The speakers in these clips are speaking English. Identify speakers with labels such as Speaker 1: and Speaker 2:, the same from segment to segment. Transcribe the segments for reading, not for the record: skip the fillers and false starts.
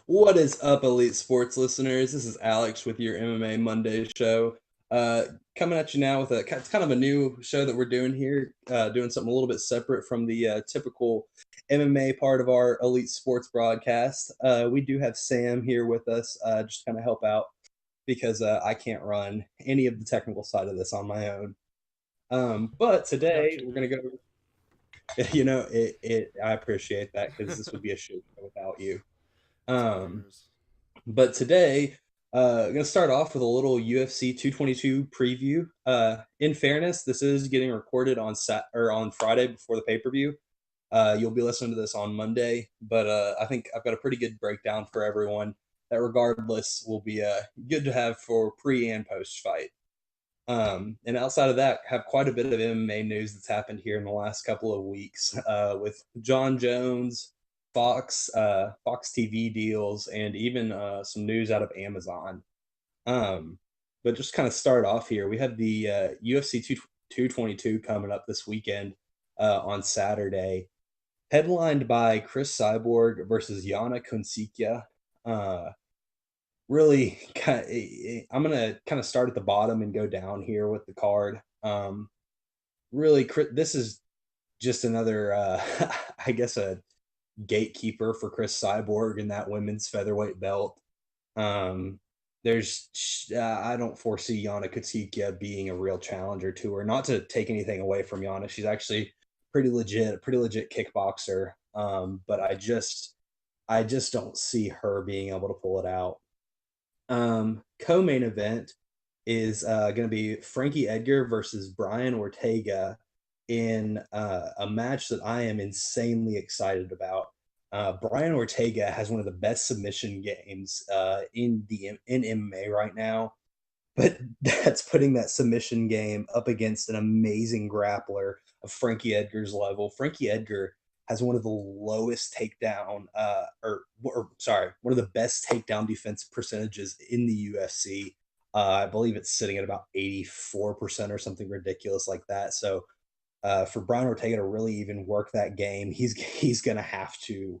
Speaker 1: What is up, Elite Sports listeners? This is Alex with your MMA Monday show. Uh, Coming at you now with it's kind of a new show that we're doing here, doing something a little bit separate from the typical MMA part of our Elite Sports broadcast. We do have Sam here with us, just to kind of help out because I can't run any of the technical side of this on my own. But
Speaker 2: I got
Speaker 1: today
Speaker 2: you,
Speaker 1: we're
Speaker 2: dude.
Speaker 1: gonna go. I appreciate that because this would be a show without you.
Speaker 2: It's all
Speaker 1: Um,
Speaker 2: yours.
Speaker 1: But today, I'm gonna start off with a little UFC 222 preview. In fairness, this is getting recorded on on Friday before the pay-per-view. You'll be listening to this on Monday, but I think I've got a pretty good breakdown for everyone that regardless will be good to have for pre and post fight. And outside of that, have quite a bit of MMA news that's happened here in the last couple of weeks with John Jones, Fox TV deals, and even some news out of Amazon. But just kind of start off here, we have the UFC 222 coming up this weekend on Saturday, headlined by Chris Cyborg versus Yana Kunsikia. Uh, really I'm gonna kind of start at the bottom and go down here with the card. Really, this is just another, I guess, a gatekeeper for Chris Cyborg in that women's featherweight belt. Um, I don't foresee Yana Katsikia being a real challenger to her. Not to take anything away from Yana, she's actually pretty legit kickboxer. But I just don't see her being able to pull it out. Co-main event is going to be Frankie Edgar versus Brian Ortega in a match that I am insanely excited about. Brian Ortega has one of the best submission games in MMA right now, but that's putting that submission game up against an amazing grappler of Frankie Edgar's level. Frankie Edgar has one of the lowest takedown, or sorry, one of the best takedown defense percentages in the UFC. I believe it's sitting at about 84% or something ridiculous like that. So for Brian Ortega to really even work that game, he's gonna have to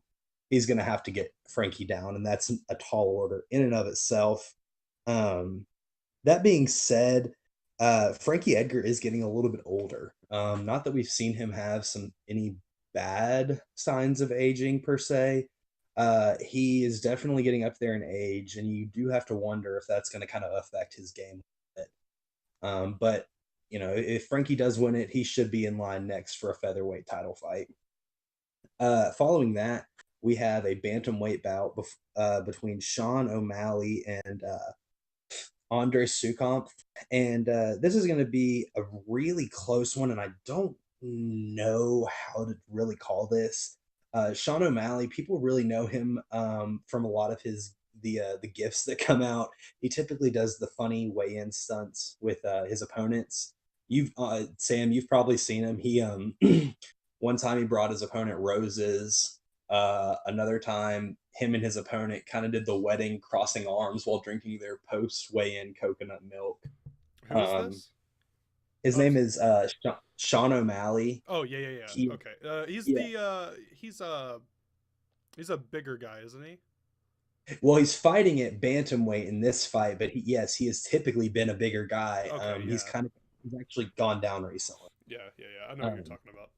Speaker 1: get Frankie down, and that's a tall order in and of itself. Um, that being said, Frankie Edgar is getting a little bit older. Not that we've seen him have any bad signs of aging per se. He is definitely getting up there in age, and you do have to wonder if that's going to kind of affect his game a bit. But if Frankie does win it, he should be in line next for a featherweight title fight. Following that, we have a bantamweight bout between Sean O'Malley and Andre Sukomp, and this is going to be a really close one, and I don't know how to really call this. Sean O'Malley, people really know him from a lot of the gifts that come out. He typically does the funny weigh-in stunts with his opponents. Sam, you've probably seen him. He one time he brought his opponent roses. Another time, him and his opponent kind of did the wedding crossing arms while drinking their post weigh-in coconut milk.
Speaker 2: Who is
Speaker 1: Um,
Speaker 2: this?
Speaker 1: his
Speaker 2: Oh,
Speaker 1: name is Sean O'Malley.
Speaker 2: oh yeah, yeah, yeah.
Speaker 1: He,
Speaker 2: Okay. He's
Speaker 1: yeah.
Speaker 2: the he's a bigger guy, isn't he?
Speaker 1: Well, he's fighting at bantamweight in this fight, but yes, he has typically been a bigger guy.
Speaker 2: Okay, yeah,
Speaker 1: He's actually gone down recently.
Speaker 2: yeah, yeah, yeah. I know what you're
Speaker 1: Um,
Speaker 2: talking about.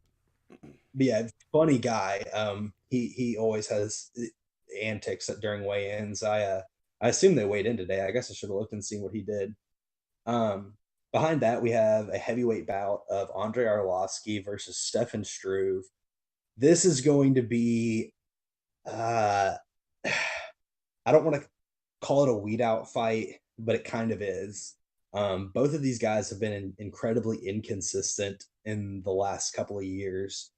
Speaker 1: but yeah, funny guy. He always has antics during weigh-ins. I assume they weighed in today. I guess I should have looked and seen what he did. Um, Behind that, we have a heavyweight bout of Andrei Arlovsky versus Stefan Struve. This is going to be, uh, I don't want to call it a weed out fight, but it kind of is. Both of these guys have been incredibly inconsistent in the last couple of years.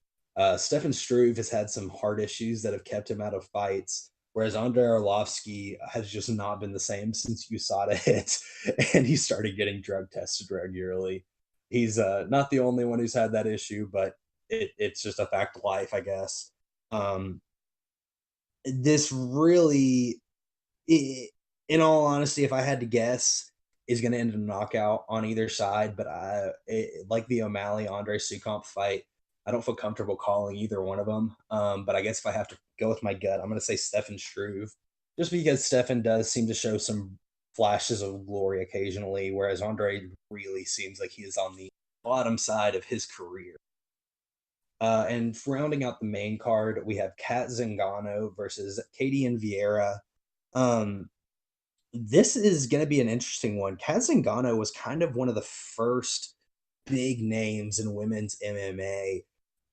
Speaker 1: Stefan Struve has had some heart issues that have kept him out of fights, whereas Andrei Arlovsky has just not been the same since USADA hit and he started getting drug tested regularly. He's not the only one who's had that issue, but it's just a fact of life, I guess. Um, this really in all honesty, if I had to guess, is going to end in a knockout on either side. But like the O'Malley Andre Sukomp fight, I don't feel comfortable calling either one of them. But I guess if I have to go with my gut, I'm going to say Stefan Struve. just because Stefan does seem to show some flashes of glory occasionally, whereas Andre really seems like he is on the bottom side of his career. And rounding out the main card, we have Kat Zingano versus Katie and Vieira. Um, this is going to be an interesting one. Kat Zingano was kind of one of the first big names in women's MMA,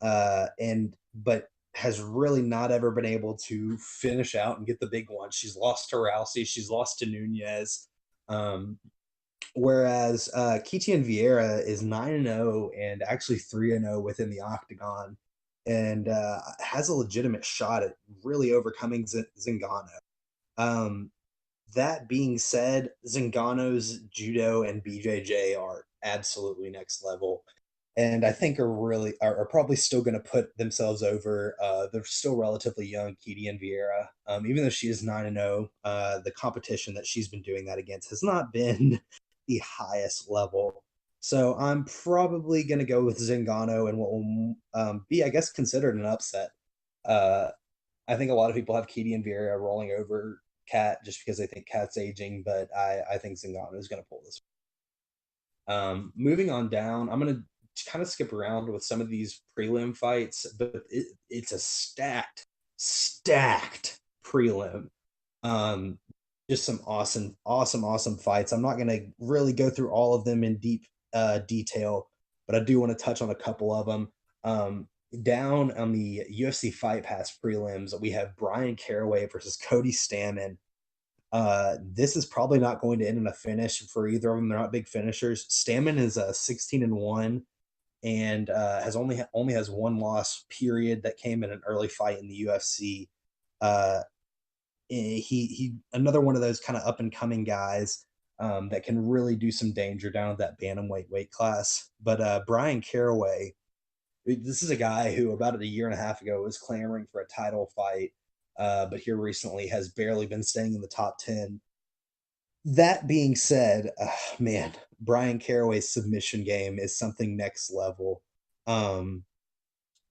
Speaker 1: and but has really not ever been able to finish out and get the big one. She's lost to Rousey, she's lost to Nunez, um, whereas Kitian Vieira is 9-0 and actually 3-0 within the octagon, and has a legitimate shot at really overcoming Zingano. Um, that being said, Zingano's judo and BJJ are absolutely next level, and I think are probably still going to put themselves over. They're still relatively young, Keedy and Vieira. Even though she is 9-0, the competition that she's been doing that against has not been the highest level. So I'm probably going to go with Zingano and what will be, I guess, considered an upset. Uh, I think a lot of people have Keedy and Vieira rolling over Cat just because they think Cat's aging, but I think Zingano is going to pull this. Moving on down, I'm going to kind of skip around with some of these prelim fights, but it's a stacked prelim. Um, just some awesome fights. I'm not going to really go through all of them in deep detail, but I do want to touch on a couple of them. Down on the UFC Fight Pass prelims, we have Brian Caraway versus Cody Stamann. This is probably not going to end in a finish for either of them. They're not big finishers. Stamann is 16-1 and only has one loss period that came in an early fight in the UFC. Uh, he another one of those kind of up and coming guys that can really do some danger down at that bantamweight weight class. But Brian Caraway, this is a guy who about a year and a half ago was clamoring for a title fight, but here recently has barely been staying in the top 10. That being said, man, Brian Caraway's submission game is something next level. Um,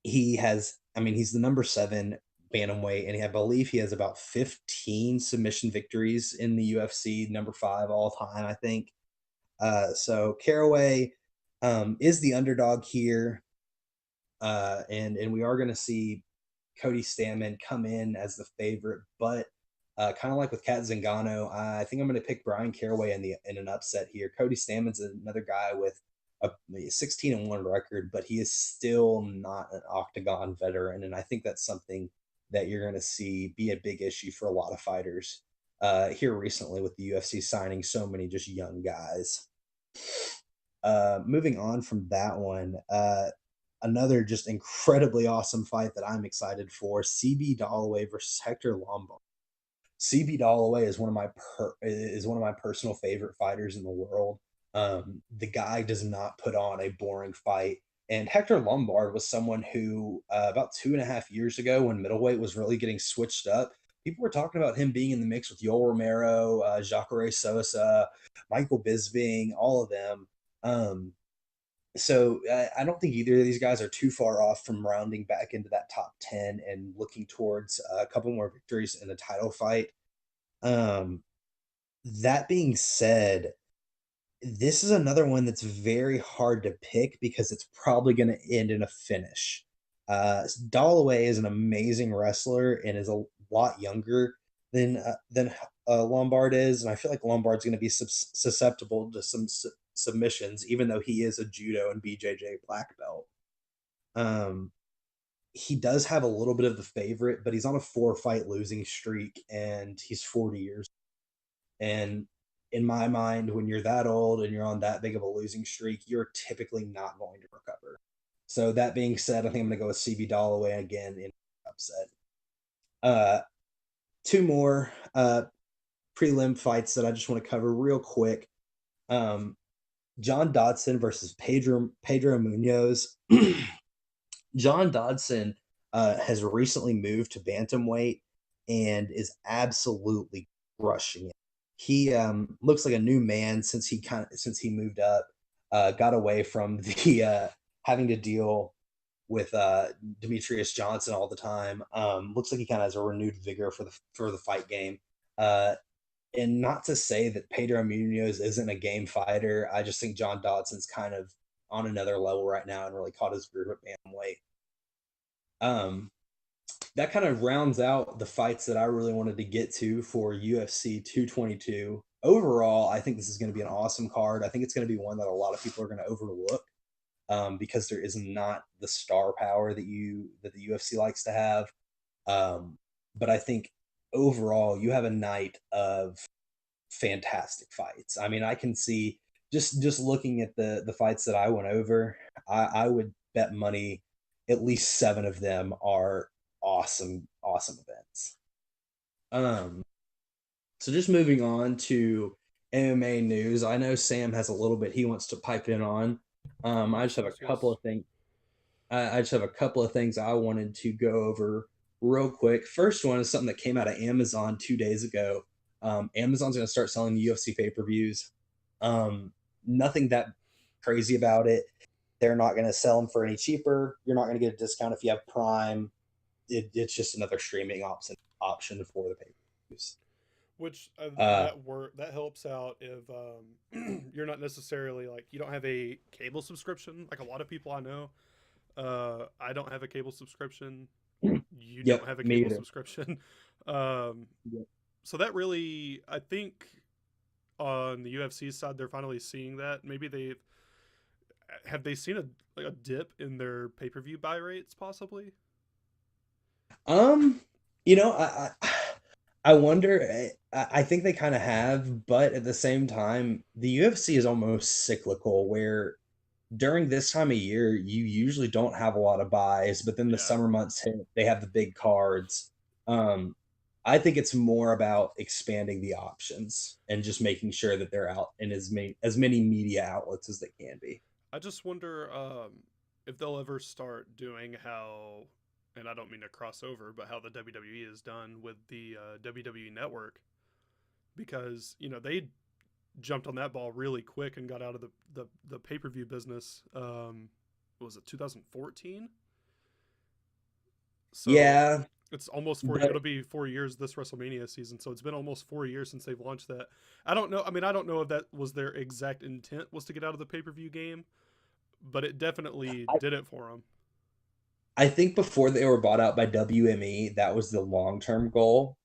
Speaker 1: he's the number 7 bantamweight, and I believe he has about 15 submission victories in the UFC, number 5 all time, I think. So Caraway is the underdog here, and we are going to see Cody Stamann come in as the favorite, but kind of like with Kat Zingano, I think I'm going to pick Brian Caraway in an upset here. Cody Stamann's another guy with a 16-1 record, but he is still not an octagon veteran, and I think that's something that you're going to see be a big issue for a lot of fighters here recently with the UFC signing so many just young guys. Moving on from that one, another just incredibly awesome fight that I'm excited for: CB Dalloway versus Hector Lombard. CB Dalloway is one of my personal favorite fighters in the world. The guy does not put on a boring fight, and Hector Lombard was someone who about 2.5 years ago, when middleweight was really getting switched up, people were talking about him being in the mix with Yoel Romero, Jacare Sosa, Michael Bisping, all of them. Um, so I don't think either of these guys are too far off from rounding back into that top 10 and looking towards a couple more victories in a title fight. Um, that being said, this is another one that's very hard to pick because it's probably going to end in a finish. Dalloway is an amazing wrestler and is a lot younger than Lombard is, and I feel like Lombard's going to be susceptible to some submissions, even though he is a judo and BJJ black belt. Um, he does have a little bit of the favorite, but he's on a 4-fight losing streak, and he's 40 years. And in my mind, when you're that old and you're on that big of a losing streak, you're typically not going to recover. So that being said, I think I'm going to go with CB Dalloway again in upset. Uh, two more prelim fights that I just want to cover real quick. John Dodson versus Pedro Munoz. John Dodson has recently moved to bantamweight and is absolutely crushing it. He looks like a new man since he moved up, got away from the having to deal with Demetrius Johnson all the time. Looks like he kind of has a renewed vigor for the fight game. Uh, and not to say that Pedro Munoz isn't a game fighter. I just think John Dodson's kind of on another level right now and really caught his groove at bantamweight. Um, that kind of rounds out the fights that I really wanted to get to for UFC 222. Overall, I think this is going to be an awesome card. I think it's going to be one that a lot of people are going to overlook because there is not the star power that the UFC likes to have. But I think overall, you have a night of fantastic fights. I mean, I can see just looking at the fights that I went over, I would bet money at least 7 of them are awesome events. Um, so just moving on to MMA news. I know Sam has a little bit he wants to pipe in on. I just
Speaker 2: Yes,
Speaker 1: have a
Speaker 2: yes,
Speaker 1: couple
Speaker 2: yes.
Speaker 1: of things. I just have a couple of things I wanted to go over real quick. First one is something that came out of Amazon 2 days ago. Amazon's going to start selling the UFC pay per views. Nothing that crazy about it. They're not going to sell them for any cheaper. You're not going to get a discount if you have Prime. It's just another streaming option for the pay per views.
Speaker 2: Which
Speaker 1: Uh,
Speaker 2: that helps out if you're not necessarily like you don't have a cable subscription like a lot of people I know. I don't have a cable subscription. You don't
Speaker 1: yep,
Speaker 2: have a
Speaker 1: me
Speaker 2: cable
Speaker 1: either.
Speaker 2: subscription. um,
Speaker 1: Yep.
Speaker 2: so that really, I think, on the UFC side, they're finally seeing that. Maybe they have they seen a dip in their pay per view buy rates, possibly.
Speaker 1: Um, I wonder. I think they kind of have, but at the same time, the UFC is almost cyclical, where during this time of year, you usually don't have a lot of buys, but then the
Speaker 2: Yeah,
Speaker 1: summer months hit, they have the big cards. Um, I think it's more about expanding the options and just making sure that they're out in as many media outlets as they can be.
Speaker 2: I just wonder if they'll ever start doing how, and I don't mean to cross over, but how the WWE is done with the WWE Network, because they jumped on that ball really quick and got out of the pay per view business. What was it 2014? So
Speaker 1: Yeah,
Speaker 2: it's almost 4. It'll
Speaker 1: but
Speaker 2: be 4 years this WrestleMania season. So it's been almost 4 years since they've launched that. I don't know. I mean, I don't know if that was their exact intent was to get out of the pay per view game, but it definitely
Speaker 1: I,
Speaker 2: did it for them.
Speaker 1: I think before they were bought out by WME, that was the long-term goal.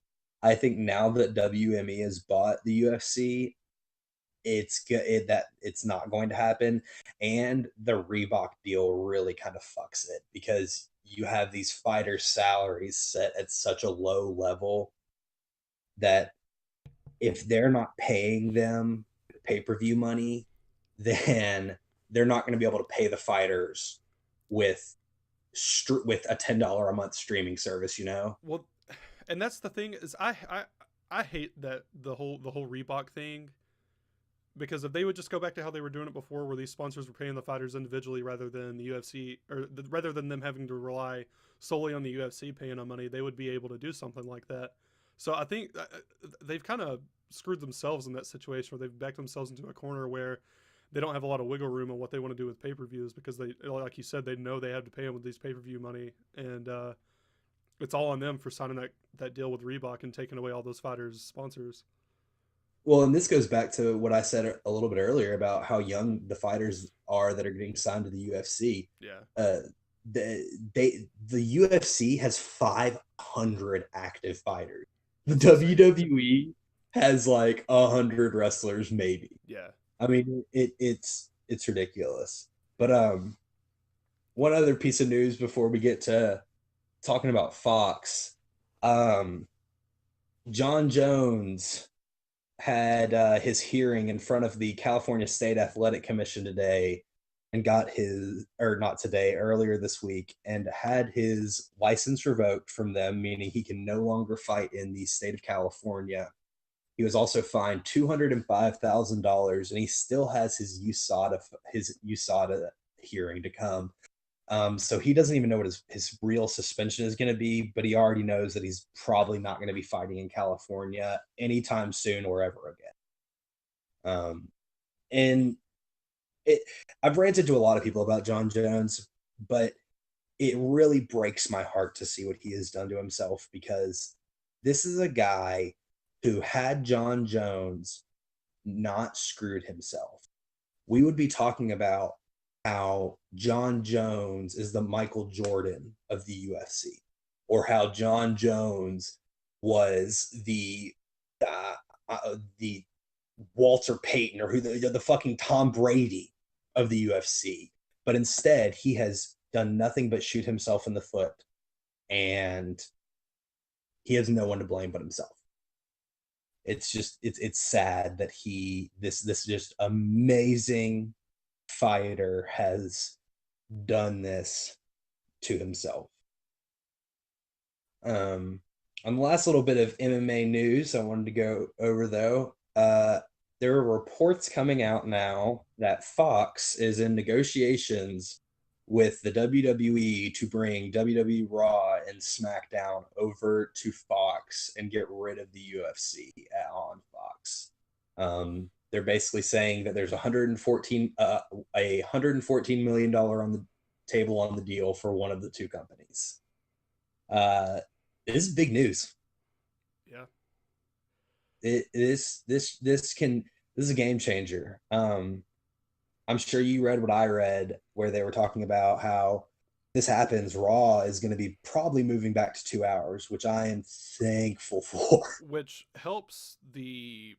Speaker 1: I think now that WME has bought the UFC, that it's not going to happen, and the Reebok deal really kind of fucks it because you have these fighters' salaries set at such a low level that if they're not paying them pay-per-view money, then they're not going to be able to pay the fighters with with a $10 a month streaming service, you know?
Speaker 2: Well, and that's the thing is I hate that the whole Reebok thing, because if they would just go back to how they were doing it before, where these sponsors were paying the fighters individually rather than the UFC, or rather than them having to rely solely on the UFC paying them money, they would be able to do something like that. So I think they've kind of screwed themselves in that situation where they've backed themselves into a corner where they don't have a lot of wiggle room on what they want to do with pay per views, because they, like you said, they know they have to pay them with these pay per view money, and it's all on them for signing that deal with Reebok and taking away all those fighters' sponsors.
Speaker 1: Well, and this goes back to what I said a little bit earlier about how young the fighters are that are getting signed to the UFC.
Speaker 2: Yeah,
Speaker 1: Uh, the UFC has 500 active fighters. The
Speaker 2: that's insane.
Speaker 1: WWE has like 100 wrestlers, maybe.
Speaker 2: Yeah.
Speaker 1: I mean, it's ridiculous. But one other piece of news before we get to talking about Fox, um, John Jones had his hearing in front of the California State Athletic Commission today and got his, or not today, earlier this week, and had his license revoked from them, meaning he can no longer fight in the state of California. He was also fined $205,000, and he still has his USADA hearing to come. So he doesn't even know what his real suspension is going to be, but he already knows that he's probably not going to be fighting in California anytime soon or ever again. And it, I've ranted to a lot of people about John Jones, but it really breaks my heart to see what he has done to himself because this is a guy who, had John Jones not screwed himself, we would be talking about how John Jones is the Michael Jordan of the UFC, or how John Jones was the Walter Payton, or who the fucking Tom Brady of the UFC. But instead, he has done nothing but shoot himself in the foot, and he has no one to blame but himself. It's sad that this just amazing fighter has done this to himself. On the last little bit of MMA news I wanted to go over, though, there are reports coming out now that Fox is in negotiations with the WWE to bring WWE Raw and SmackDown over to Fox and get rid of the UFC on Fox. They're basically saying that there's 114 $114 million on the table on the deal for one of the two companies. This is big news.
Speaker 2: Yeah.
Speaker 1: This is a game changer. I'm sure you read what I read, where they were talking about how this happens, Raw is going to be probably moving back to 2 hours, which I am thankful for.
Speaker 2: Which helps the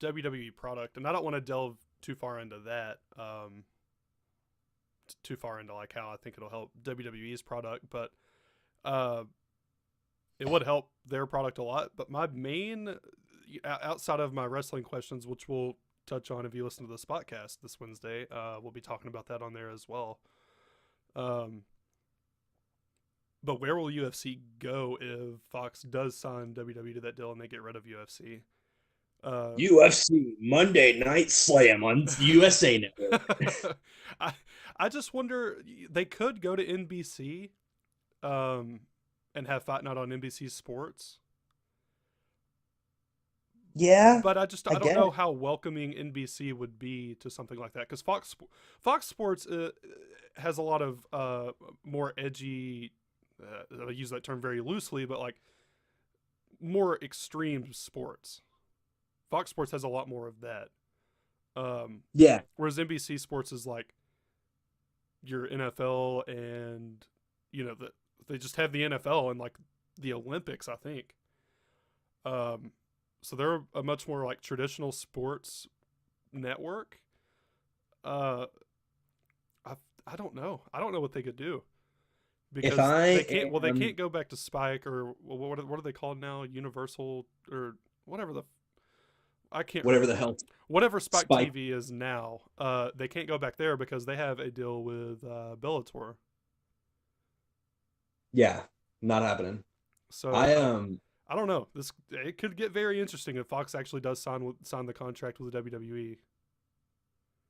Speaker 2: WWE product, and I don't want to delve too far into that, too far into like how I think it'll help WWE's product, but it would help their product a lot. But my main, outside of my wrestling questions, which we'll touch on if you listen to this podcast this Wednesday, we'll be talking about that on there as well. But where will UFC go if Fox does sign WWE to that deal and they get rid of UFC?
Speaker 1: UFC Monday Night Slam on USA Network.
Speaker 2: I I just wonder, they could go to NBC, and have Fight Night on NBC Sports.
Speaker 1: Yeah,
Speaker 2: But
Speaker 1: I
Speaker 2: I don't
Speaker 1: get
Speaker 2: know
Speaker 1: it.
Speaker 2: how welcoming NBC would be to something like that, because Fox Sports has a lot of more edgy. I use that term very loosely, but like more extreme sports. Fox Sports has a lot more of that.
Speaker 1: Yeah,
Speaker 2: Whereas NBC Sports is like your NFL, and they just have the NFL and like the Olympics, I think. So they're a much more like traditional sports network. Uh, I I don't know. I don't know what they could do,
Speaker 1: if
Speaker 2: because
Speaker 1: I
Speaker 2: they can't. Well, they
Speaker 1: am
Speaker 2: can't go back to Spike, or what are they called now? Universal, or whatever the I can't
Speaker 1: whatever the hell
Speaker 2: whatever Spike
Speaker 1: Spike.
Speaker 2: TV is now. They can't go back there because they have a deal with Bellator.
Speaker 1: Yeah, not happening.
Speaker 2: So
Speaker 1: I
Speaker 2: I don't know. It could get very interesting if Fox actually does sign the contract with the WWE.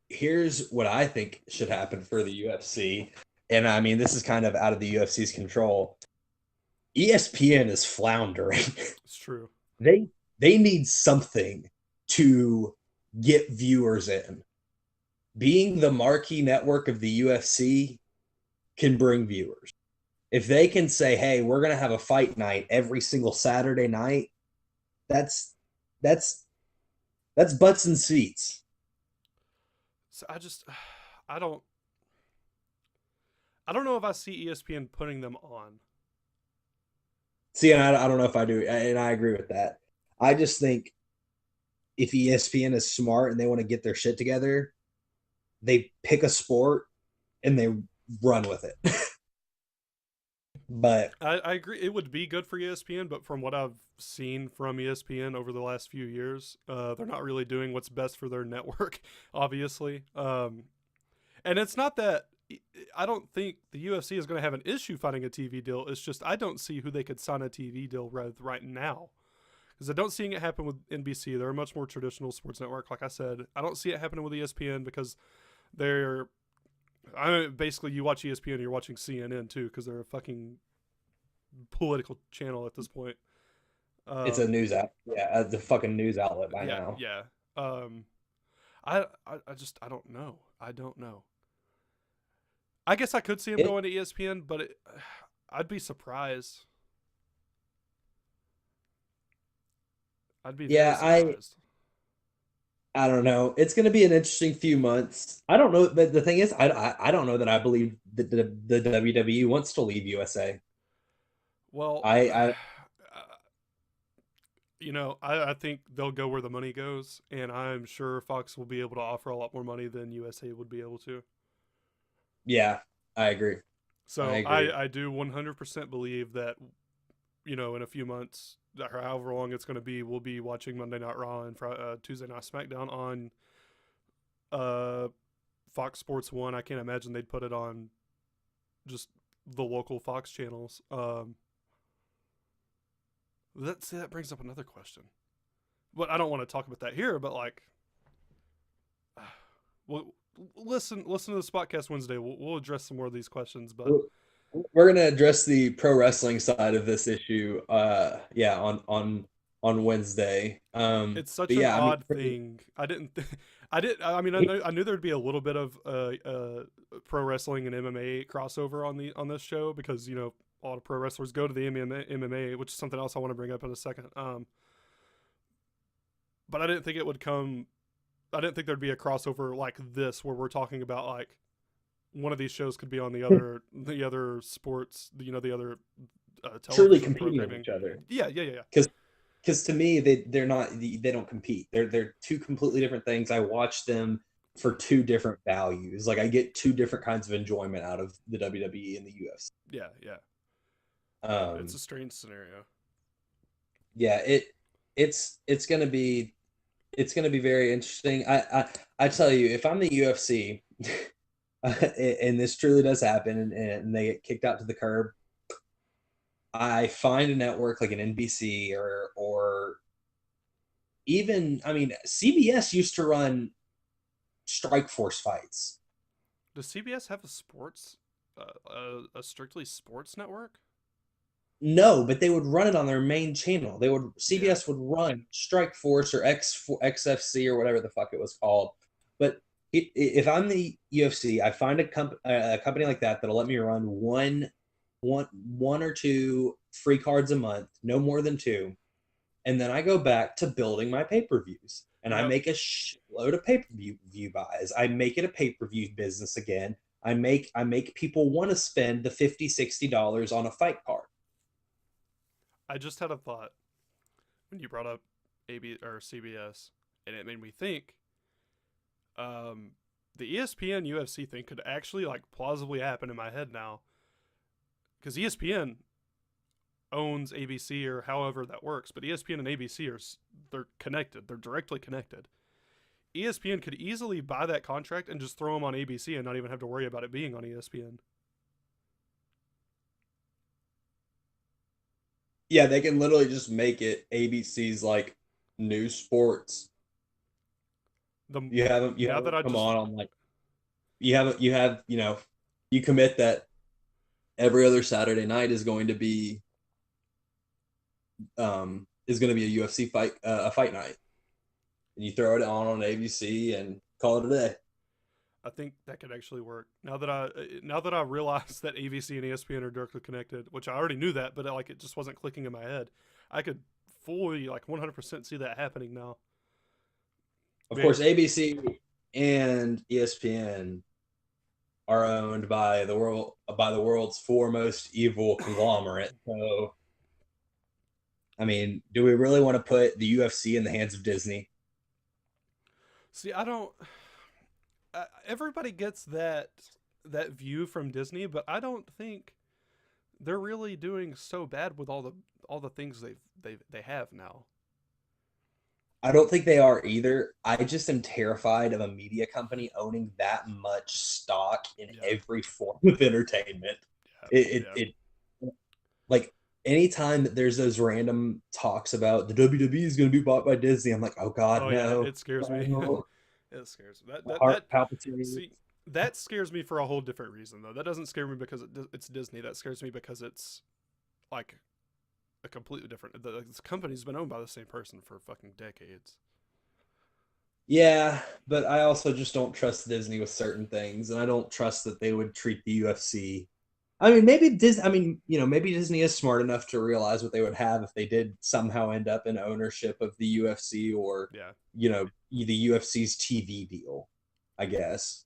Speaker 1: Here's what I think should happen for the UFC. And I mean, this is kind of out of the UFC's control. ESPN is floundering.
Speaker 2: It's true.
Speaker 1: they they need something to get viewers in. Being the marquee network of the UFC can bring viewers. If they can say, "Hey, we're going to have a fight night every single Saturday night," that's that's that's butts and seats.
Speaker 2: So I don't I don't know if I see ESPN putting them on.
Speaker 1: See, and I don't know if I do, and I agree with that. I just think if ESPN is smart and they want to get their shit together, they pick a sport and they run with it. But
Speaker 2: I agree. It would be good for ESPN, but from what I've seen from ESPN over the last few years, they're not really doing what's best for their network, obviously. And it's not that I don't think the UFC is going to have an issue finding a TV deal. It's just I don't see who they could sign a TV deal with right now, because I don't see it happen with NBC. They're a much more traditional sports network. Like I said, I don't see it happening with ESPN because they're. I mean, basically, you watch ESPN, you're watching CNN too, because they're a fucking political channel at this point.
Speaker 1: it's a
Speaker 2: Um,
Speaker 1: news app. Yeah, it's a fucking news outlet by
Speaker 2: yeah,
Speaker 1: now.
Speaker 2: yeah. I just I don't know. I don't know. I guess I could see him
Speaker 1: It
Speaker 2: going to ESPN, but I'd be surprised. I'd be very
Speaker 1: Yeah,
Speaker 2: surprised.
Speaker 1: I don't know. It's going to be an interesting few months. I don't know, but the thing is, I don't know that I believe that the WWE wants to leave USA.
Speaker 2: Well,
Speaker 1: I
Speaker 2: I think they'll go where the money goes, and I'm sure Fox will be able to offer a lot more money than USA would be able to.
Speaker 1: yeah, I agree. I
Speaker 2: So
Speaker 1: agree.
Speaker 2: I do 100% believe that, in a few months, or however long it's going to be, we'll be watching Monday Night Raw and Tuesday Night SmackDown on uh, Fox Sports 1. I can't imagine they'd put it on just the local Fox channels. That brings up another question. But I don't want to talk about that here, but like, well, listen to the Spotcast Wednesday. We'll address some more of these questions, but
Speaker 1: We're we're gonna address the pro wrestling side of this issue. Yeah, on Wednesday.
Speaker 2: it's such
Speaker 1: But
Speaker 2: an
Speaker 1: yeah, I mean,
Speaker 2: odd thing. I didn't. I did. I mean, I knew there'd be a little bit of pro wrestling and MMA crossover on this show because a lot of pro wrestlers go to the MMA, which is something else I want to bring up in a second. But I didn't think it would come. I didn't think there'd be a crossover like this where we're talking about like one of these shows could be on the other sports, the other
Speaker 1: truly
Speaker 2: television
Speaker 1: competing with
Speaker 2: programming.
Speaker 1: each other.
Speaker 2: Yeah, yeah, yeah, yeah.
Speaker 1: Because to me they don't compete. They're two completely different things. I watch them for two different values. Like I get two different kinds of enjoyment out of the WWE and the UFC.
Speaker 2: Yeah, yeah. It's
Speaker 1: Um,
Speaker 2: a strange scenario.
Speaker 1: yeah, it's gonna be very interesting. I tell you, if I'm the UFC, and this truly does happen, and they get kicked out to the curb, I find a network like an NBC or even I mean CBS used to run Strike Force fights.
Speaker 2: Does CBS have a a strictly sports network?
Speaker 1: No, but they would run it on their main channel. They would
Speaker 2: Yeah.
Speaker 1: CBS would run Strike Force or XFC or whatever the fuck it was called. But if I'm the UFC, I find a company like that that'll let me run one or two free cards a month, no more than two, and then I go back to building my pay per views. And
Speaker 2: You
Speaker 1: I
Speaker 2: know,
Speaker 1: make a load of pay per view buys. I make it a pay per view business again. I make people want to spend the $50, $60 on a fight card.
Speaker 2: I just had a thought when you brought up AB or CBS, and it made me think. Um, the ESPN UFC thing could actually like plausibly happen in my head now, because ESPN owns ABC or however that works, but ESPN and ABC they're connected. They're directly connected. ESPN could easily buy that contract and just throw them on ABC and not even have to worry about it being on ESPN.
Speaker 1: Yeah, they can literally just make it ABC's like new sports.
Speaker 2: The
Speaker 1: You
Speaker 2: Now
Speaker 1: have
Speaker 2: that
Speaker 1: them
Speaker 2: I
Speaker 1: come
Speaker 2: just
Speaker 1: on like you have you commit that every other Saturday night is going to be a UFC fight a fight night, and you throw it on ABC and call it a day.
Speaker 2: I think that could actually work. Now that I realize that ABC and ESPN are directly connected, which I already knew that, but like it just wasn't clicking in my head. I could fully like 100% see that happening now.
Speaker 1: Of
Speaker 2: Man,
Speaker 1: course, ABC and ESPN are owned by the world's foremost evil conglomerate. So, I mean, do we really want to put the UFC in the hands of Disney?
Speaker 2: see, I don't. Everybody gets that view from Disney, but I don't think they're really doing so bad with all the things they have now.
Speaker 1: I don't think they are either. I just am terrified of a media company owning that much stock in
Speaker 2: Yeah,
Speaker 1: every form of entertainment.
Speaker 2: yeah, yeah.
Speaker 1: It like anytime that there's those random talks about the WWE is going to be bought by Disney, I'm like, oh God,
Speaker 2: Oh yeah,
Speaker 1: no,
Speaker 2: it scares me.
Speaker 1: no.
Speaker 2: It scares me.
Speaker 1: My heart palpitates.
Speaker 2: See, that scares me for a whole different reason though. That doesn't scare me because it's Disney. That scares me because it's like a completely different. This company's been owned by the same person for fucking decades.
Speaker 1: Yeah, but I also just don't trust Disney with certain things, and I don't trust that they would treat the UFC. I mean, maybe Disney. I mean, maybe Disney is smart enough to realize what they would have if they did somehow end up in ownership of the UFC or
Speaker 2: Yeah.
Speaker 1: the UFC's TV deal. I guess.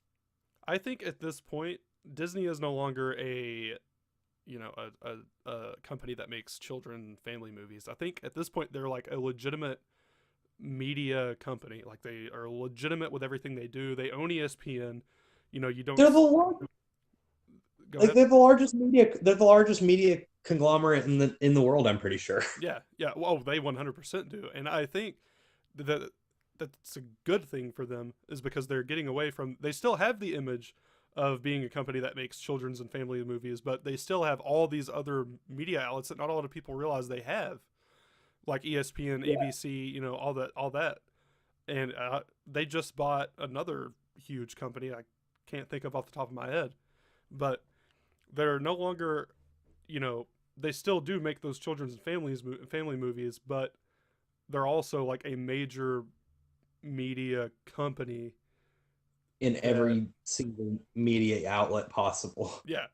Speaker 2: I think at this point, Disney is no longer a you know a company that makes children family movies. I think at this point they're like a legitimate media company. Like they are legitimate with everything they do. They own ESPN. You don't
Speaker 1: They're the
Speaker 2: go
Speaker 1: like
Speaker 2: ahead.
Speaker 1: they're the largest media. They're the largest media conglomerate in the world. I'm pretty sure.
Speaker 2: Yeah, yeah. Well, they 100% do, and I think that that's a good thing for them is because they're getting away from. They still have the image of being a company that makes children's and family movies, but they still have all these other media outlets that not a lot of people realize they have, like ESPN,
Speaker 1: Yeah.
Speaker 2: ABC, all that, and they just bought another huge company. I can't think of off the top of my head, but they're no longer, you know, they still do make those children's and family movies, but they're also like a major media company
Speaker 1: In
Speaker 2: that,
Speaker 1: every single media outlet possible.
Speaker 2: yeah.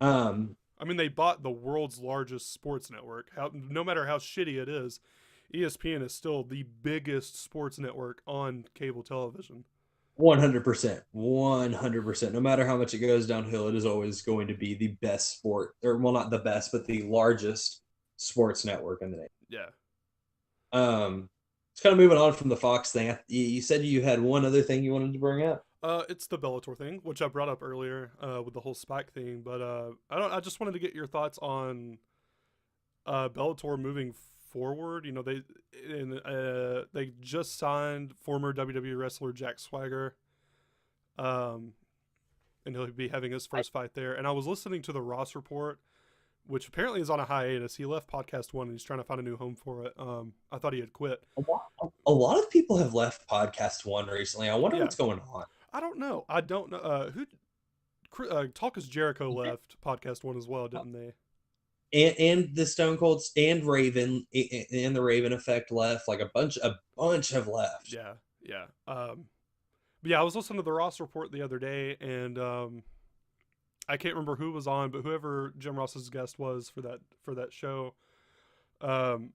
Speaker 1: Um,
Speaker 2: I mean, they bought the world's largest sports network. No matter how shitty it is, ESPN is still the biggest sports network on cable television.
Speaker 1: 100%, 100%. No matter how much it goes downhill, it is always going to be the best sport, or well, not the best, but the largest sports network in the nation.
Speaker 2: Yeah.
Speaker 1: It's kind of moving on from the Fox thing. You said you had one other thing you wanted to bring up.
Speaker 2: It's the Bellator thing, which I brought up earlier with the whole Spike thing. But I don't. I just wanted to get your thoughts on Bellator moving forward. They just signed former WWE wrestler Jack Swagger, um, and he'll be having his first fight there. And I was listening to the Ross report, which apparently is on a hiatus. He left Podcast One and he's trying to find a new home for it. I thought he had quit.
Speaker 1: A lot of people have left Podcast One recently. I wonder
Speaker 2: Yeah,
Speaker 1: what's going on.
Speaker 2: I don't know. I don't know who. Talk as Jericho left Podcast One as well, didn't they?
Speaker 1: And the Stone Colds and Raven and the Raven effect left. Like a bunch have left.
Speaker 2: Yeah, yeah. But yeah, I was listening to the Ross report the other day, and I can't remember who was on, but whoever Jim Ross's guest was for that show, um,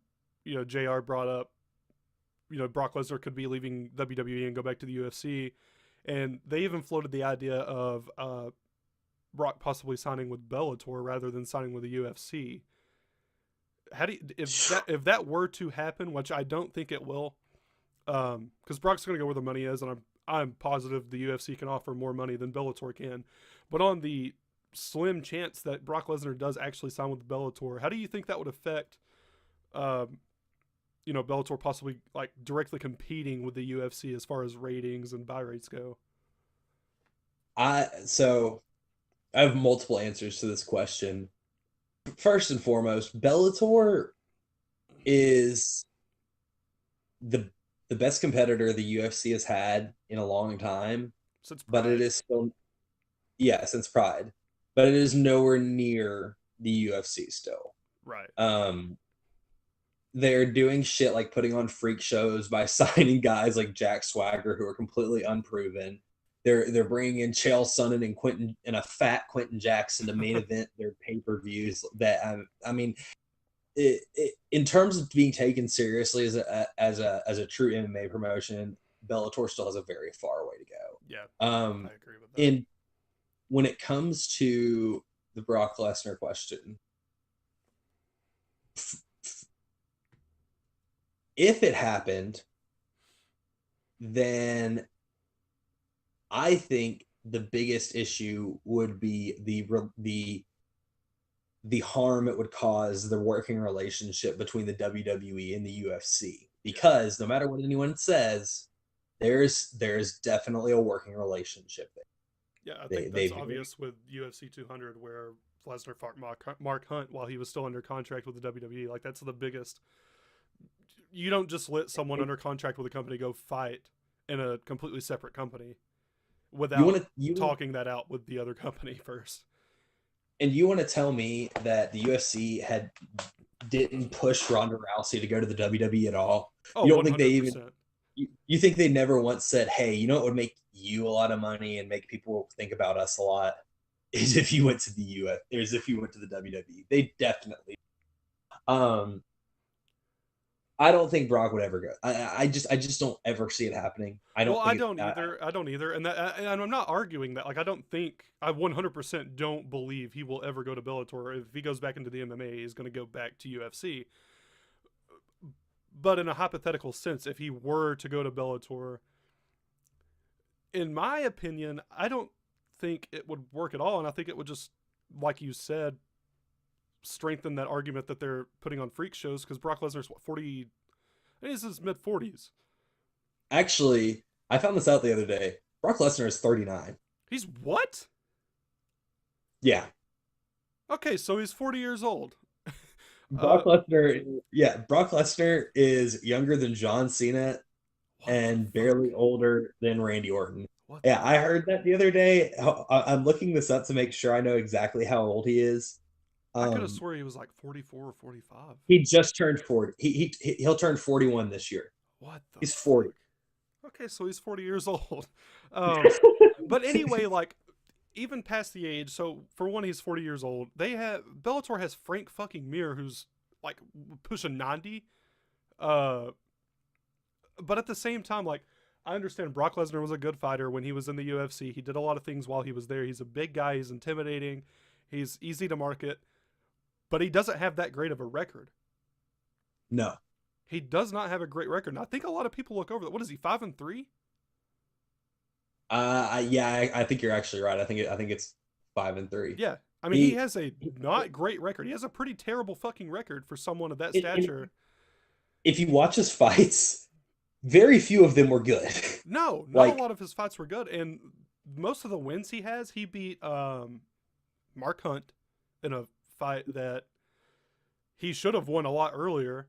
Speaker 2: Jr. brought up, Brock Lesnar could be leaving WWE and go back to the UFC, and they even floated the idea of Brock possibly signing with Bellator rather than signing with the UFC. How do you, if that were to happen, which I don't think it will, because Brock's going to go where the money is, and I'm positive the UFC can offer more money than Bellator can. But on the slim chance that Brock Lesnar does actually sign with Bellator, how do you think that would affect, Bellator possibly like directly competing with the UFC as far as ratings and buy rates go?
Speaker 1: So I have multiple answers to this question. First and foremost, Bellator is the the best competitor the UFC has had in a long time,
Speaker 2: Since
Speaker 1: but it
Speaker 2: Pride,
Speaker 1: is still, yeah, since Pride, but it is nowhere near the UFC still.
Speaker 2: right?
Speaker 1: Um, they're doing shit like putting on freak shows by signing guys like Jack Swagger who are completely unproven. They're bringing in Chael Sonnen and Quentin and a fat Quentin Jackson to main event their pay per views. That I mean, in terms of being taken seriously as a true MMA promotion, Bellator still has a very far way to
Speaker 2: Yeah,
Speaker 1: go.
Speaker 2: I agree with that.
Speaker 1: In When it comes to the Brock Lesnar question, if it happened, then I think the biggest issue would be the harm it would cause the working relationship between the WWE and the UFC.
Speaker 2: Yeah,
Speaker 1: Because no matter what anyone says, there's definitely a working relationship there.
Speaker 2: yeah. I think
Speaker 1: They
Speaker 2: that's
Speaker 1: very
Speaker 2: obvious with UFC 200, where Lesnar fought Mark Hunt while he was still under contract with the WWE. Like that's the biggest. You don't just let someone under contract with a company go fight in a completely separate company
Speaker 1: you want
Speaker 2: without
Speaker 1: to you
Speaker 2: talking that out with the other company first.
Speaker 1: and you want to tell me that the UFC had didn't push Ronda Rousey to go to the WWE at all?
Speaker 2: Oh,
Speaker 1: You don't think they even
Speaker 2: 100%.
Speaker 1: you think they never once said, "Hey, you know what would make you a lot of money and make people think about us a lot? is if you went to the UF, is if you went to the WWE. They definitely. Um, I don't think Brock would ever go. I just don't ever see it happening. I
Speaker 2: Well,
Speaker 1: don't
Speaker 2: I
Speaker 1: think
Speaker 2: don't either. I don't either, and I'm not arguing that. Like, I don't think I 100% don't believe he will ever go to Bellator. If he goes back into the MMA, he's going to go back to UFC. But in a hypothetical sense, if he were to go to Bellator, in my opinion, I don't think it would work at all, and I think it would just, like you said, strengthen that argument that they're putting on freak shows because Brock Lesnar's what 40. I think he's in his mid 40s.
Speaker 1: actually. I found this out the other day. Brock Lesnar is 39.
Speaker 2: He's what?
Speaker 1: Yeah,
Speaker 2: Okay, so he's 40 years old.
Speaker 1: Brock
Speaker 2: Uh,
Speaker 1: Lesnar. Yeah, Brock Lesnar is younger than John Cena
Speaker 2: what the
Speaker 1: and
Speaker 2: fuck?
Speaker 1: barely older than Randy Orton.
Speaker 2: What the
Speaker 1: Yeah, I
Speaker 2: fuck?
Speaker 1: heard that the other day. I'm looking this up to make sure I know exactly how old he is.
Speaker 2: I could have
Speaker 1: Um,
Speaker 2: swore he was like 44 or 45.
Speaker 1: he just turned 40. He'll turn 41 this year.
Speaker 2: What the
Speaker 1: He's
Speaker 2: fuck?
Speaker 1: 40.
Speaker 2: Okay, so he's 40 years old. Um, but anyway, like even past the age, so for one, he's 40 years old. They have Bellator has Frank fucking Mir, who's like pushing 90. Uh, but at the same time, like I understand Brock Lesnar was a good fighter when he was in the UFC. He did a lot of things while he was there. He's a big guy. He's intimidating. He's easy to market, but he doesn't have that great of a record.
Speaker 1: No.
Speaker 2: He does not have a great record. And I think a lot of people look over that. What is he, 5-3?
Speaker 1: Yeah, I think you're actually right. I think it's 5-3.
Speaker 2: Yeah. I mean, he
Speaker 1: He,
Speaker 2: has a not great record. He has a pretty terrible fucking record for someone of that
Speaker 1: and
Speaker 2: stature.
Speaker 1: if you watch his fights, very few of them were good.
Speaker 2: No, not a
Speaker 1: Like,
Speaker 2: lot of his fights were good. And most of the wins he has, he beat Mark Hunt in a fight that he should have won a lot earlier,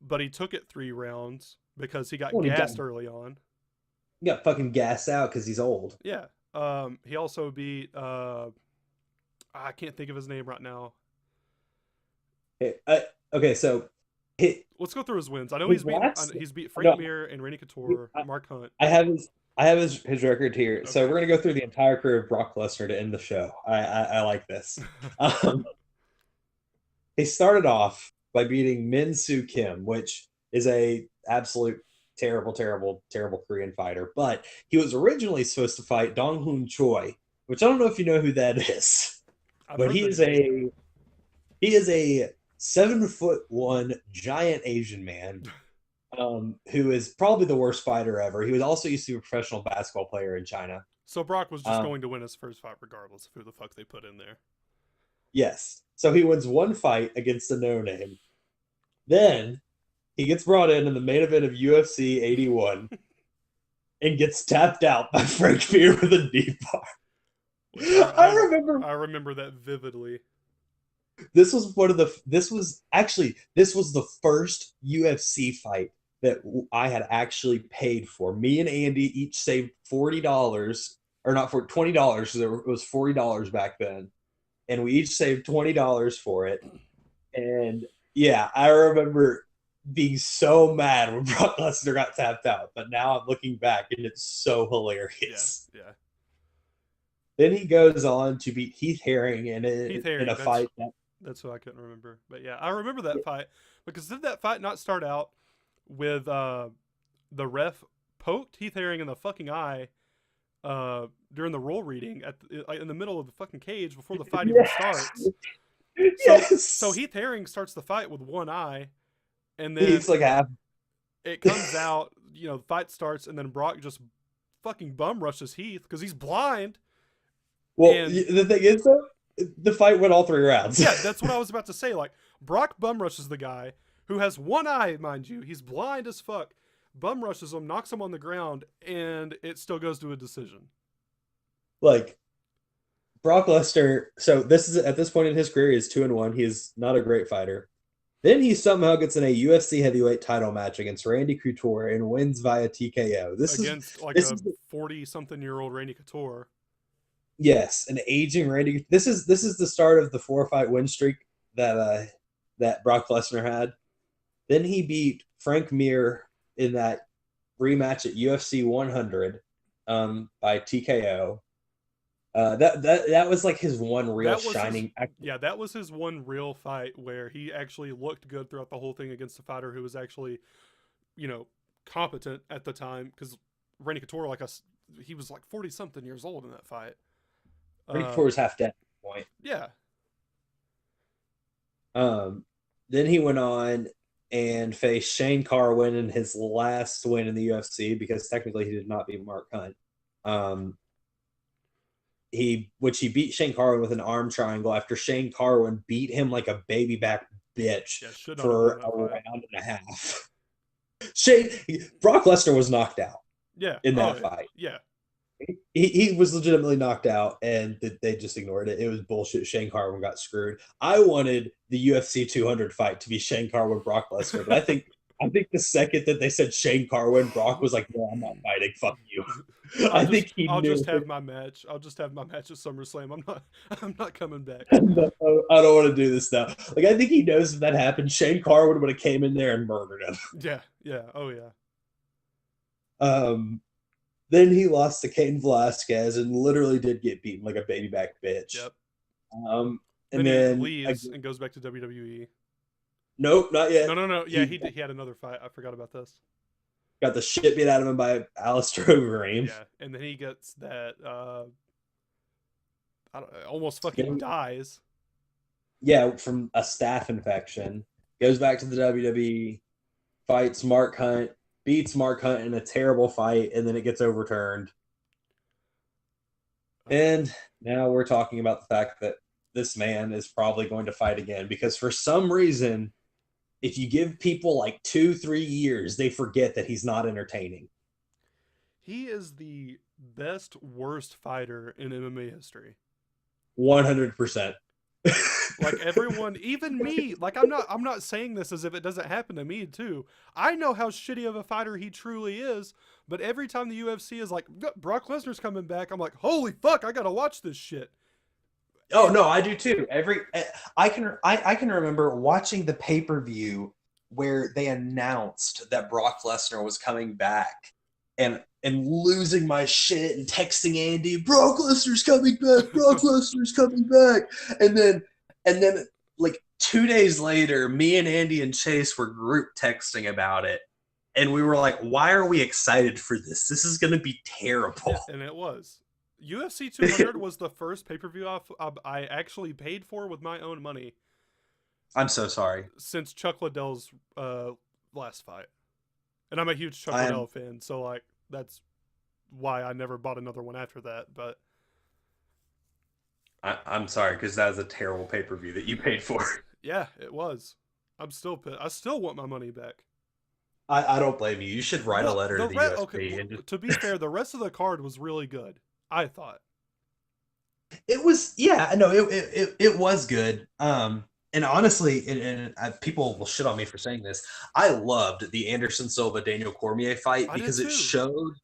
Speaker 2: but he took it 3 rounds because he got
Speaker 1: when
Speaker 2: gassed early on.
Speaker 1: he got fucking gassed out because he's old.
Speaker 2: Yeah. He also beat I can't think of his name right now.
Speaker 1: Hey, okay, so he,
Speaker 2: Let's go through his wins. I know
Speaker 1: his last,
Speaker 2: he's beat Frank
Speaker 1: no,
Speaker 2: Mir and Randy Couture,
Speaker 1: I,
Speaker 2: Mark Hunt.
Speaker 1: I have his record here. So
Speaker 2: Okay.
Speaker 1: we're gonna go through the entire career of Brock Lesnar to end the show. I like this. Um, he started off by beating Min Soo Kim, which is a absolute terrible, terrible, terrible Korean fighter. But he was originally supposed to fight Dong Hoon Choi, which I don't know if you know who that is,
Speaker 2: I've
Speaker 1: but
Speaker 2: heard
Speaker 1: he
Speaker 2: the
Speaker 1: is
Speaker 2: name.
Speaker 1: a 7'1" giant Asian man who is probably the worst fighter ever. He was also used to be a professional basketball player in China.
Speaker 2: So Brock was just
Speaker 1: Um,
Speaker 2: going to win his first fight regardless of who the fuck they put in there.
Speaker 1: yes. So he wins one fight against a no name. Then he gets brought in the main event of UFC 81 and gets tapped out by Frank Mir with a knee bar.
Speaker 2: Which
Speaker 1: I remember
Speaker 2: I remember that vividly.
Speaker 1: this was the first UFC fight that I had actually paid for. Me and Andy each saved $40, or not, for $20 because it was $40 back then, and we each saved $20 for it. And yeah, I remember being so mad when Brock Lesnar got tapped out, but now I'm looking back and it's so
Speaker 2: Yeah,
Speaker 1: hilarious.
Speaker 2: yeah.
Speaker 1: Then he goes on to beat Heath Herring
Speaker 2: Heath
Speaker 1: in a
Speaker 2: Herring.
Speaker 1: fight that,
Speaker 2: That's who I couldn't remember. But yeah, I remember that fight because did that fight not start out with the ref poked Heath Herring in the fucking eye during the roll reading in the middle of the fucking cage before the fight even
Speaker 1: yes,
Speaker 2: starts. So
Speaker 1: yes.
Speaker 2: Heath Herring starts the fight with one eye, and then
Speaker 1: He's like half.
Speaker 2: it comes out. You know, the fight starts, and then Brock just fucking bum rushes Heath because he's blind.
Speaker 1: Well,
Speaker 2: And
Speaker 1: the thing is though, the fight went all 3 rounds.
Speaker 2: yeah, that's what I was about to say. Like Brock bum rushes the guy who has one eye, mind you. He's blind as fuck. Bum rushes him, knocks him on the ground, and it still goes to a decision.
Speaker 1: Like Brock Lesnar. So this is at this point in his career, he's 2-1. He is not a great fighter. Then he somehow gets in a UFC heavyweight title match against Randy Couture and wins via TKO.
Speaker 2: Against like
Speaker 1: This
Speaker 2: a
Speaker 1: is
Speaker 2: 40-something-year-old Randy Couture.
Speaker 1: yes, an aging Randy. This is the start of the 4-fight win streak that Brock Lesnar had. Then he beat Frank Mir in that rematch at UFC 100 by TKO. That was like his one real
Speaker 2: That was his
Speaker 1: shining.
Speaker 2: yeah, that was his one real fight where he actually looked good throughout the whole thing against a fighter who was actually, you know, competent at the time because Randy Couture, he was like 40 something years old in that fight.
Speaker 1: Randy Couture
Speaker 2: Um,
Speaker 1: was half dead at that point.
Speaker 2: yeah,
Speaker 1: Um, then he went on and faced Shane Carwin in his last win in the UFC because technically he did not beat Mark Hunt. Um, he beat Shane Carwin with an arm triangle after Shane Carwin beat him like a baby back bitch
Speaker 2: yeah, should not have won
Speaker 1: for a
Speaker 2: that fight.
Speaker 1: round and a half. Shane Brock Lesnar was knocked out
Speaker 2: Yeah,
Speaker 1: in
Speaker 2: oh
Speaker 1: that fight.
Speaker 2: yeah,
Speaker 1: He was legitimately knocked out, and they just ignored it. It was bullshit. Shane Carwin got screwed. I wanted the UFC 200 fight to be Shane Carwin Brock Lesnar, but I think the second that they said Shane Carwin, Brock was like, "No, I'm not fighting. Fuck you." I think he
Speaker 2: I'll
Speaker 1: knew.
Speaker 2: just have my match. I'll just have my match at SummerSlam. I'm not coming back.
Speaker 1: No, I don't want to do this now. Like I think he knows if that happened, Shane Carwin would have came in there and murdered him.
Speaker 2: Yeah, yeah, oh yeah.
Speaker 1: Um, then he lost to Cain Velasquez and literally did get beaten like a baby back bitch.
Speaker 2: Yep.
Speaker 1: Um,
Speaker 2: Then
Speaker 1: and
Speaker 2: he
Speaker 1: then
Speaker 2: leaves and goes back to WWE.
Speaker 1: nope, not yet.
Speaker 2: No, no, no. Yeah,
Speaker 1: He
Speaker 2: he had another fight. I forgot about this.
Speaker 1: got the shit beat out of him by Alistair Overeem.
Speaker 2: Yeah, and then he gets that almost fucking dies.
Speaker 1: Yeah, from a staph infection. Goes back to the WWE, fights Mark Hunt, beats Mark Hunt in a terrible fight, and then it gets overturned.
Speaker 2: Uh,
Speaker 1: And now we're talking about the fact that this man is probably going to fight again because for some reason, if you give people like 2, 3 years, they forget that he's not entertaining.
Speaker 2: he is the best worst fighter in MMA history.
Speaker 1: 100%.
Speaker 2: Like everyone, even me, like I'm not saying this as if it doesn't happen to me too. I know how shitty of a fighter he truly is, but every time the UFC is like Brock Lesnar's coming back, I'm like, "Holy fuck, I got to watch this shit."
Speaker 1: Oh
Speaker 2: And
Speaker 1: no, I do too. I can remember watching the pay-per-view where they announced that Brock Lesnar was coming back and losing my shit and texting Andy, Brock Lesnar's coming back, Brock Lesnar's coming back. And then like 2 days later, me and Andy and Chase were group texting about it. And we were like, why are we excited for this? This is gonna be terrible.
Speaker 2: yeah, and it was. UFC 200 was the first pay-per-view I actually paid for with my own money
Speaker 1: I'm so sorry.
Speaker 2: since Chuck Liddell's last fight. And I'm a huge Chuck
Speaker 1: I
Speaker 2: Liddell
Speaker 1: am
Speaker 2: fan, so like that's why I never bought another one after that. But
Speaker 1: I'm sorry because that was a terrible pay per view that you paid for.
Speaker 2: yeah, it was. I'm still pissed. I still want my money back.
Speaker 1: I don't blame you. You should write a
Speaker 2: Well,
Speaker 1: letter to the
Speaker 2: okay.
Speaker 1: UFC and just
Speaker 2: To be fair, the rest of the card was really good. I thought.
Speaker 1: it was yeah no it was good. And honestly, people will shit on me for saying this. I loved the Anderson Silva Daniel Cormier fight
Speaker 2: I did
Speaker 1: because it
Speaker 2: too.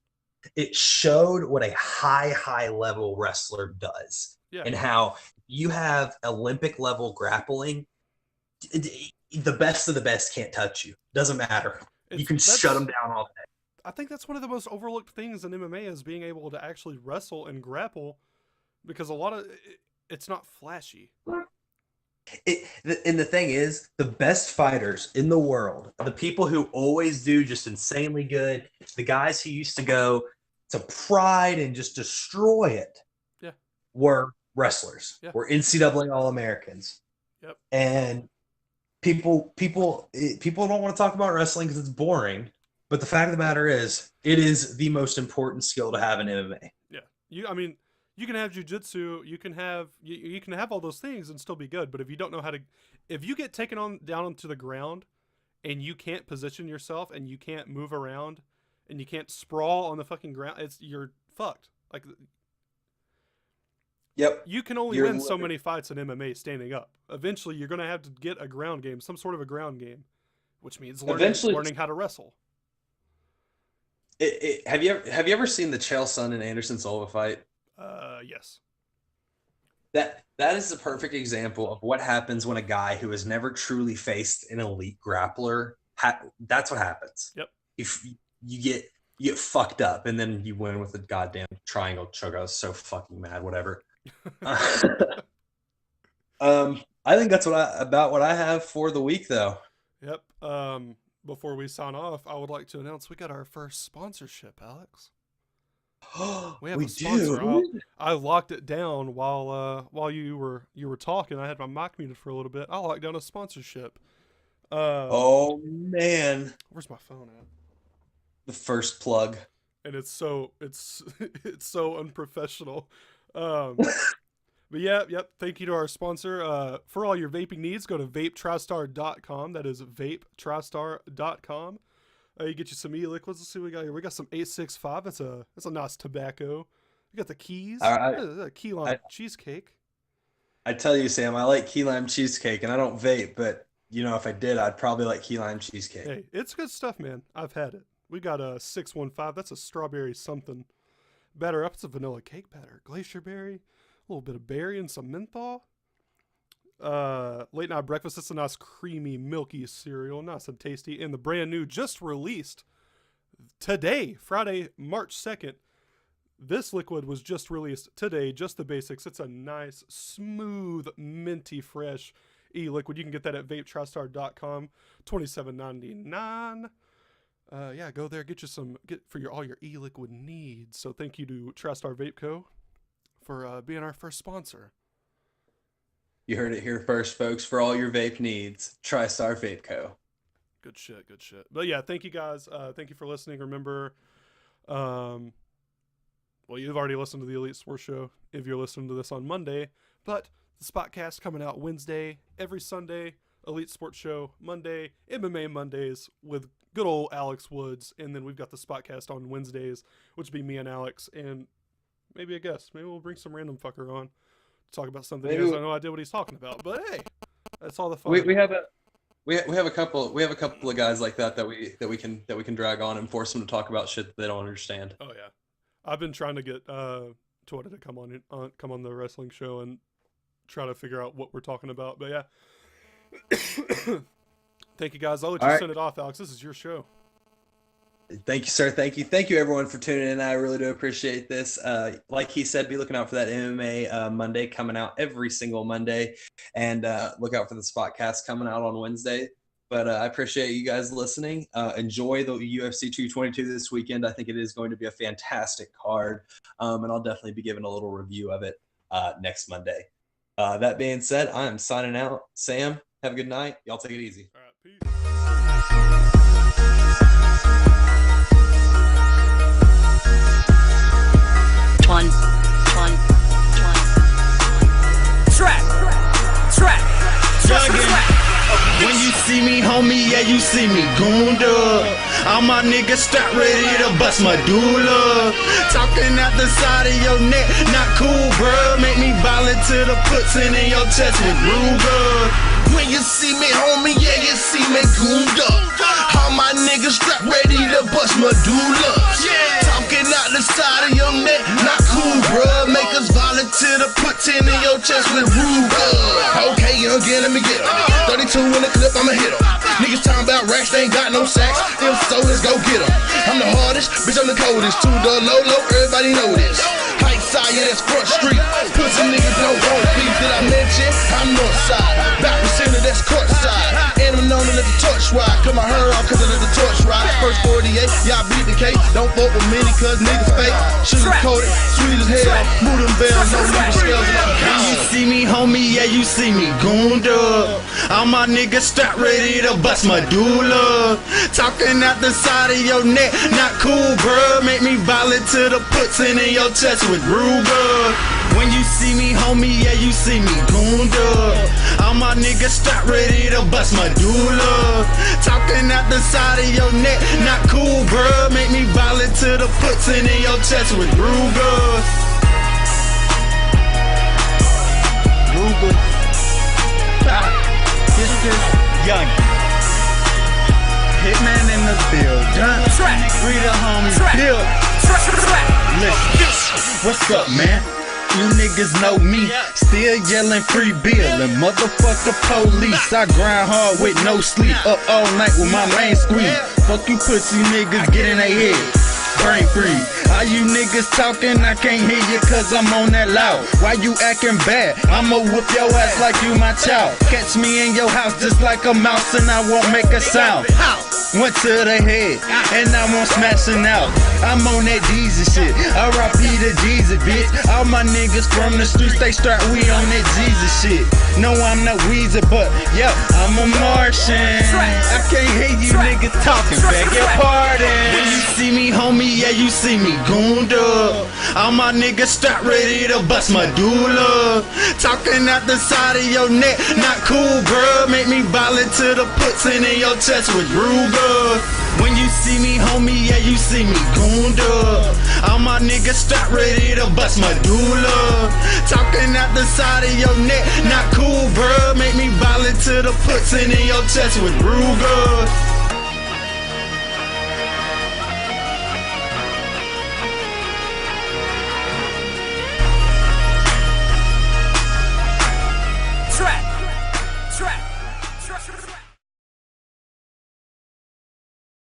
Speaker 1: showed what a high level wrestler does
Speaker 2: Yeah,
Speaker 1: and how you have Olympic level grappling. The best of the best can't touch you. Doesn't matter. You
Speaker 2: it's
Speaker 1: can shut them
Speaker 2: that's.
Speaker 1: down all day.
Speaker 2: I think that's one of the most overlooked things in MMA is being able to actually wrestle and grapple, because a lot of it's not flashy.
Speaker 1: And the thing is, the best fighters in the world, the people who always do just insanely good, the guys who used to go to Pride and just destroy it,
Speaker 2: Yeah.
Speaker 1: were wrestlers,
Speaker 2: Yeah.
Speaker 1: were NCAA All Americans,
Speaker 2: Yep.
Speaker 1: and people don't want to talk about wrestling because it's boring. But the fact of the matter is, it is the most important skill to have in MMA.
Speaker 2: Yeah. I mean, you can have jujitsu, you can have all those things and still be good, but if you don't know how to, if you get taken on down onto the ground and you can't position yourself and you can't move around and you can't sprawl on the fucking ground, you're fucked. Like
Speaker 1: Yep,
Speaker 2: you can only
Speaker 1: you're
Speaker 2: win so many fights in MMA standing up. Eventually, you're going to have to get a ground game, some sort of a ground game, which means
Speaker 1: eventually.
Speaker 2: learning how to wrestle.
Speaker 1: Have you ever seen the Chael Sonnen and Anderson Silva fight?
Speaker 2: Yes.
Speaker 1: That is the perfect example of what happens when a guy who has never truly faced an elite grappler. That's what happens.
Speaker 2: Yep.
Speaker 1: If you get you get fucked up, and then you win with a goddamn triangle choke. I was so fucking mad. Whatever. I think that's about what I have for the week, though.
Speaker 2: Yep. Before we sign off, I would like to announce we got our first sponsorship, Alex. We have a sponsor.
Speaker 1: Do.
Speaker 2: I locked it down while you were talking. I had my mic muted for a little bit. I locked down a sponsorship.
Speaker 1: Oh man,
Speaker 2: where's my phone at?
Speaker 1: The first plug.
Speaker 2: And it's so unprofessional. But yep. Thank you to our sponsor. For all your vaping needs, go to vapetristar.com. That is vapetristar.com. You get you some e-liquids. Let's see what we got here. We got some 865. That's a nice tobacco. We got the keys. Key lime cheesecake.
Speaker 1: I tell you, Sam, I like key lime cheesecake, and I don't vape, but if I did, I'd probably like key lime cheesecake.
Speaker 2: Hey, it's good stuff, man. I've had it. We got a 615. That's a strawberry something. Batter up. It's a vanilla cake batter. Glacier berry. A little bit of berry and some menthol. Late night breakfast. It's a nice creamy milky cereal, nice and tasty, and the brand new, just released today, Friday, March 2nd. This liquid was just released today, just the basics. It's a nice, smooth, minty, fresh e-liquid. You can get that at vapetristar.com, $27.99. Yeah, go there, get for all your e-liquid needs. So thank you to TriStar Vape Co. for being our first sponsor.
Speaker 1: You heard it here first, folks. For all your vape needs, TriStar Vape Co.
Speaker 2: Good shit. But yeah, thank you guys. Thank you for listening. Remember, well, you've already listened to the Elite Sports Show if you're listening to this on Monday, but the Spotcast coming out Wednesday, every Sunday, Elite Sports Show Monday, MMA Mondays with good old Alex Woods, and then we've got the Spotcast on Wednesdays, which would be me and Alex, and maybe a guest. Maybe we'll bring some random fucker on to talk about something. He has no idea what he's talking about, but hey, that's all the fun.
Speaker 1: We have a couple of guys like that we can drag on and force them to talk about shit that they don't understand.
Speaker 2: Oh yeah, I've been trying to get Toyota to come on the wrestling show and try to figure out what we're talking about. But yeah, thank you guys. I'll let you send it off, Alex. This is your show.
Speaker 1: Thank you, sir. Thank you, everyone, for tuning in. I really do appreciate this. Like he said, be looking out for that MMA Monday coming out every single Monday, and look out for the Spotcast coming out on Wednesday. But I appreciate you guys listening. Enjoy the UFC 222 this weekend. I think it is going to be a fantastic card, and I'll definitely be giving a little review of it next Monday. That being said, I am signing out. Sam, have a good night. Y'all take it easy.
Speaker 2: All right, peace.
Speaker 3: One. Track.
Speaker 4: When you see me, homie, yeah, you see me gooned up. All my niggas strapped ready to bust my doula. Talking out the side of your neck, not cool, bruh. Make me violent to the puts in your chest with Ruger. When you see me, homie, yeah, you see me gooned up. All my niggas strapped ready to bust my doula. Talking out the side of your neck, not cool, bruh. Make us violent to the puts in your chest with Ruger. Okay, again, let me get 32 in the clip, I'ma hit 'em. Niggas talking about racks, they ain't got no sacks. If so, let's go get 'em. I'm the hardest, bitch, I'm the coldest. To the low, everybody know this. Height side, yeah, that's front street. Pussy niggas don't want beef. Did I mention? I'm north side. Backwards center, that's court side. And I'm known to let the torch ride. Cut my hair off cause I let the torch ride. First 48, y'all beat the case. Don't fuck with many cause niggas fake. Sugar coated, sweet as hell. Move them bells, no liver scales, and I'm cold. You see me, homie, yeah, you see me gooned up. All my niggas strapped ready to bust my doula. Talking out the side of your neck, not cool, bruh. Make me violent to the puts in your chest with Ruger. When you see me, homie, yeah, you see me gooned up. All my niggas strapped ready to bust my doula. Talking out the side of your neck, not cool, bruh. Make me violent to the puts in your chest with Ruger. Ruger. Young Hitman in the building. Free the homies. Build. Listen, what's up, man? You niggas know me, still yelling free bill and motherfucker police. I grind hard with no sleep, up all night with my main squeeze. Fuck you pussy niggas, get in their head. brain freeze. All you niggas talking, I can't hear you cause I'm on that loud. Why you acting bad? I'ma whoop your ass like you my child. Catch me in your house just like a mouse and I won't make a sound. Went to the head, and now I'm smashing out. I'm on that Jesus shit, R.I.P. to Jesus, bitch. All my niggas from the streets, they start, we on that Jesus shit. No, I'm not Weezer, but, yeah, I'm a Martian. I can't hear you niggas talking, beg your pardon. When you see me, homie, yeah, you see me gooned up. All my niggas start ready to bust my doula. Talking out the side of your neck, not cool, bruh. Make me violent to the puts in your chest with Ruger. When you see me, homie, yeah, you see me gooned up. All my niggas start ready to bust my doula. Talking out the side of your neck, not cool, bruh. Make me violent to the puts in your chest with Ruger.